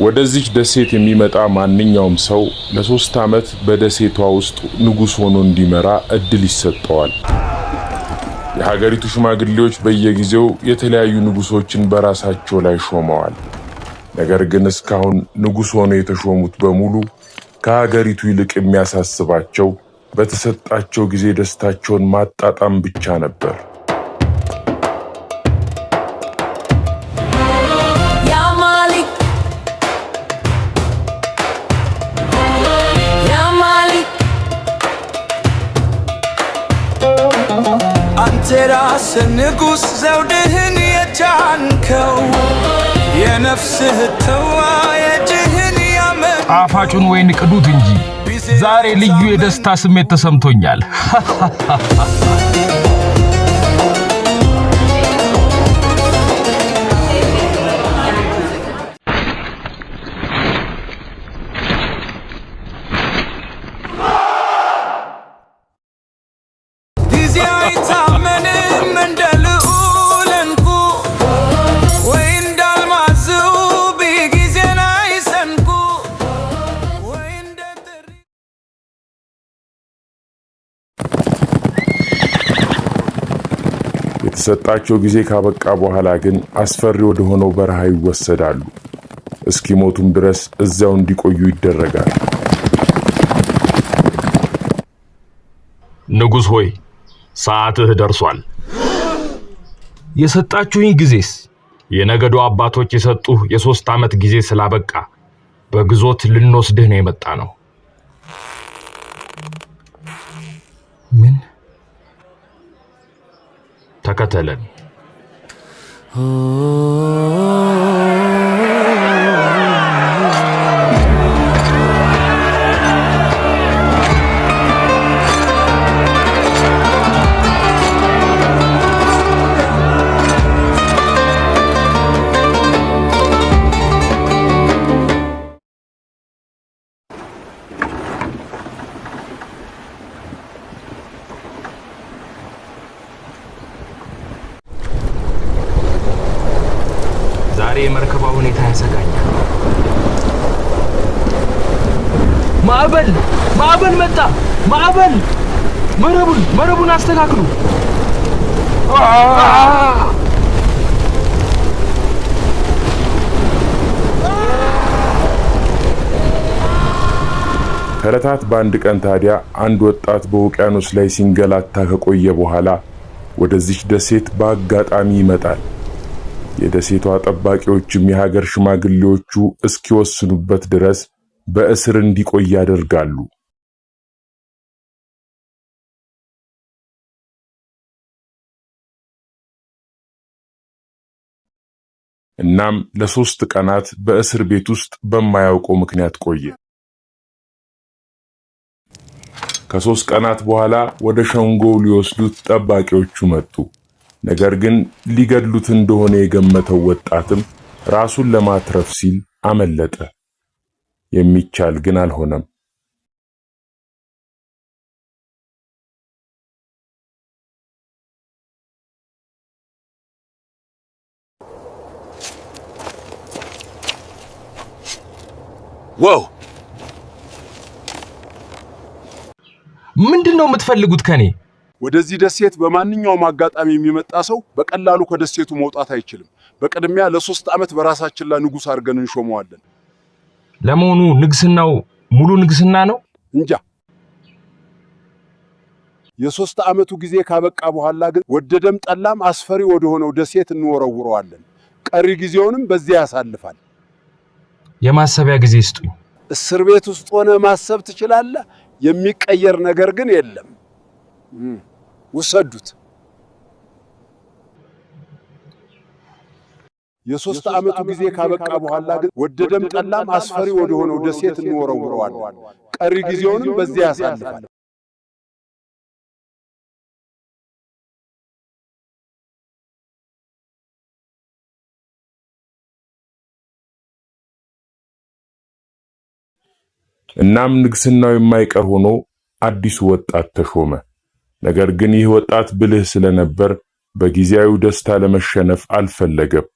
ወደዚህ ደሴት የሚመጣ ማንኛውም ሰው ለ3 ዓመት በደሴቷ ውስጥ ንጉስ ሆኖ እንዲመራ እድል ይሰጠዋል። የሀገሪቱ ሽማግሌዎች በየጊዜው የተለያዩ ንጉሶችን በራሳቸው ላይ ሾመዋል። ነገር ግን እስካሁን ንጉስ ሆኖ የተሾሙት በሙሉ ከሀገሪቱ ይልቅ የሚያሳስባቸው በተሰጣቸው ጊዜ ደስታቸውን ማጣጣም ብቻ ነበር። ራስ ንጉስ ዘውድህን የጫንከው የነፍስህ ተዋየጅህን ያመን ጣፋጩን ወይን ቅዱት እንጂ ዛሬ ልዩ የደስታ ስሜት ተሰምቶኛል። የተሰጣቸው ጊዜ ካበቃ በኋላ ግን አስፈሪ ወደ ሆነው በረሃ ይወሰዳሉ። እስኪሞቱም ድረስ እዚያው እንዲቆዩ ይደረጋል። ንጉስ ሆይ ሰዓትህ ደርሷል። የሰጣችሁኝ ጊዜስ የነገዱ አባቶች የሰጡህ የ3 ዓመት ጊዜ ስላበቃ በግዞት ልንወስድህ ነው የመጣ ነው። ምን ተከተለን። የመርከቧ ሁኔታ ያሰጋኛል። ማዕበል መጣ! ማዕበል! መረቡን አስተካክሉ! ከዕለታት በአንድ ቀን ታዲያ አንድ ወጣት በውቅያኖስ ላይ ሲንገላታ ከቆየ በኋላ ወደዚህ ደሴት በአጋጣሚ ይመጣል። የደሴቷ ጠባቂዎችም የሀገር ሽማግሌዎቹ እስኪወስኑበት ድረስ በእስር እንዲቆይ ያደርጋሉ። እናም ለ3 ቀናት በእስር ቤት ውስጥ በማያውቀው ምክንያት ቆየ። ከ3 ቀናት በኋላ ወደ ሸንጎው ሊወስዱት ጠባቂዎቹ መጡ። ነገር ግን ሊገድሉት እንደሆነ የገመተው ወጣትም ራሱን ለማትረፍ ሲል አመለጠ። የሚቻል ግን አልሆነም። ዋው! ምንድነው የምትፈልጉት ከኔ? ወደዚህ ደሴት በማንኛውም አጋጣሚ የሚመጣ ሰው በቀላሉ ከደሴቱ መውጣት አይችልም። በቅድሚያ ለ3 ዓመት በራሳችን ላይ ንጉስ አድርገን እንሾመዋለን። ለመሆኑ ንግስናው ሙሉ ንግስና ነው? እንጃ። የ3 ዓመቱ ጊዜ ካበቃ በኋላ ግን ወደደም ጠላም አስፈሪ ወደ ሆነው ደሴት እንወረውረዋለን። ቀሪ ጊዜውንም በዚያ ያሳልፋል። የማሰቢያ ጊዜ ስጡኝ። እስር ቤት ውስጥ ሆነ ማሰብ ትችላለህ። የሚቀየር ነገር ግን የለም። ወሰዱት። የ3 ዓመቱ ጊዜ ካበቃ በኋላ ግን ወደደም ጠላም አስፈሪ ወደ ሆነው ደሴት እንወረውረዋለን። ቀሪ ጊዜውንም በዚያ ያሳልፋል። እናም ንግስናው የማይቀር ሆኖ አዲሱ ወጣት ተሾመ። ነገር ግን ይህ ወጣት ብልህ ስለነበር በጊዜያዊ ደስታ ለመሸነፍ አልፈለገም።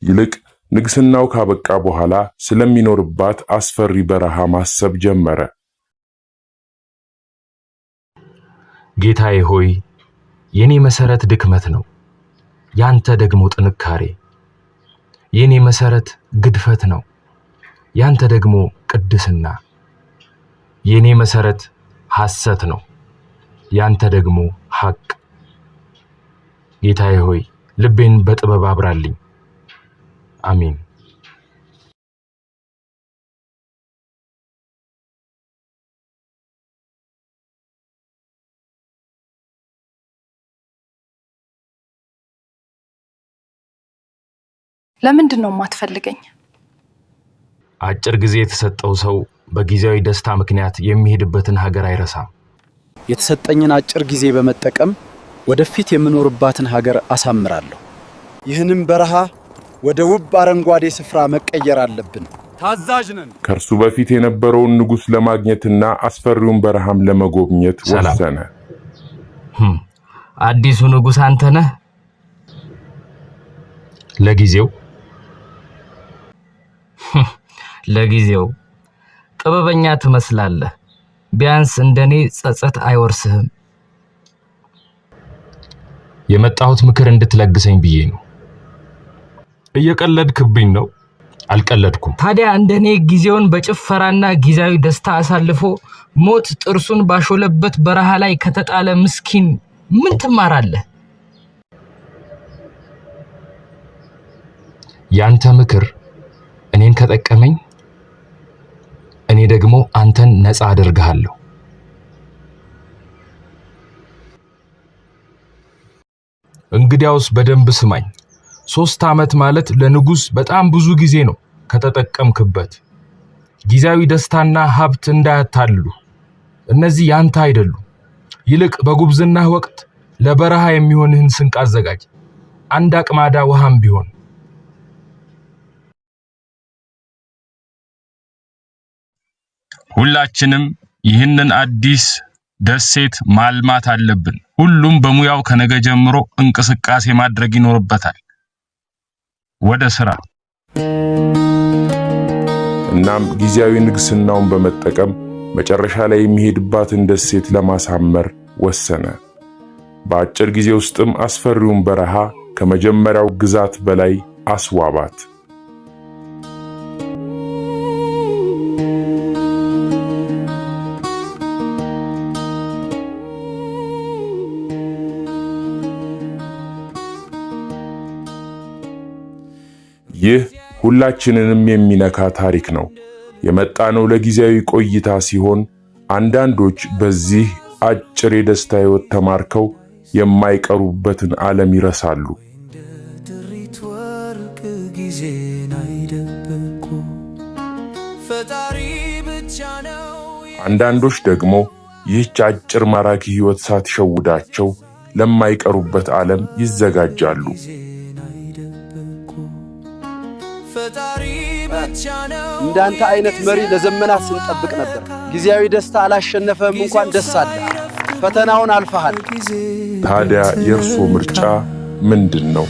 ይልቅ ንግስናው ካበቃ በኋላ ስለሚኖርባት አስፈሪ በረሃ ማሰብ ጀመረ። ጌታዬ ሆይ የኔ መሰረት ድክመት ነው፣ ያንተ ደግሞ ጥንካሬ። የኔ መሰረት ግድፈት ነው፣ ያንተ ደግሞ ቅድስና። የኔ መሰረት ሐሰት ነው፣ ያንተ ደግሞ ሐቅ። ጌታዬ ሆይ ልቤን በጥበብ አብራልኝ። አሜን። ለምንድን ነው የማትፈልገኝ? አጭር ጊዜ የተሰጠው ሰው በጊዜያዊ ደስታ ምክንያት የሚሄድበትን ሀገር አይረሳም። የተሰጠኝን አጭር ጊዜ በመጠቀም ወደፊት የምኖርባትን ሀገር አሳምራለሁ። ይህንም በረሃ ወደ ውብ አረንጓዴ ስፍራ መቀየር አለብን። ታዛዥ ነን። ከእርሱ በፊት የነበረውን ንጉስ ለማግኘትና አስፈሪውን በረሃም ለመጎብኘት ወሰነ። አዲሱ ንጉስ አንተ ነህ? ለጊዜው ጥበበኛ ትመስላለህ። ቢያንስ እንደኔ ጸጸት አይወርስህም። የመጣሁት ምክር እንድትለግሰኝ ብዬ ነው። እየቀለድክብኝ ነው? አልቀለድኩም። ታዲያ እንደኔ ጊዜውን በጭፈራና ጊዜያዊ ደስታ አሳልፎ ሞት ጥርሱን ባሾለበት በረሃ ላይ ከተጣለ ምስኪን ምን ትማራለህ? ያንተ ምክር እኔን ከጠቀመኝ እኔ ደግሞ አንተን ነፃ አደርግሃለሁ። እንግዲያውስ በደንብ ስማኝ። 3 ዓመት ማለት ለንጉስ በጣም ብዙ ጊዜ ነው ከተጠቀምክበት። ጊዜያዊ ደስታና ሀብት እንዳያታልሉ፣ እነዚህ ያንተ አይደሉም። ይልቅ በጉብዝናህ ወቅት ለበረሃ የሚሆንህን ስንቅ አዘጋጅ፣ አንድ አቅማዳ ውሃም ቢሆን። ሁላችንም ይህንን አዲስ ደሴት ማልማት አለብን። ሁሉም በሙያው ከነገ ጀምሮ እንቅስቃሴ ማድረግ ይኖርበታል። ወደ ስራ። እናም ጊዜያዊ ንግስናውን በመጠቀም መጨረሻ ላይ የሚሄድባትን ደሴት ለማሳመር ወሰነ። በአጭር ጊዜ ውስጥም አስፈሪውን በረሃ ከመጀመሪያው ግዛት በላይ አስዋባት። ይህ ሁላችንንም የሚነካ ታሪክ ነው። የመጣነው ለጊዜያዊ ቆይታ ሲሆን አንዳንዶች በዚህ አጭር የደስታ ሕይወት ተማርከው የማይቀሩበትን ዓለም ይረሳሉ። አንዳንዶች ደግሞ ይህች አጭር ማራኪ ሕይወት ሳትሸውዳቸው ለማይቀሩበት ዓለም ይዘጋጃሉ። እንዳንተ አይነት መሪ ለዘመናት ስንጠብቅ ነበር። ጊዜያዊ ደስታ አላሸነፈም እንኳን ደስ አለ። ፈተናውን አልፈሃል። ታዲያ የእርሶ ምርጫ ምንድን ነው?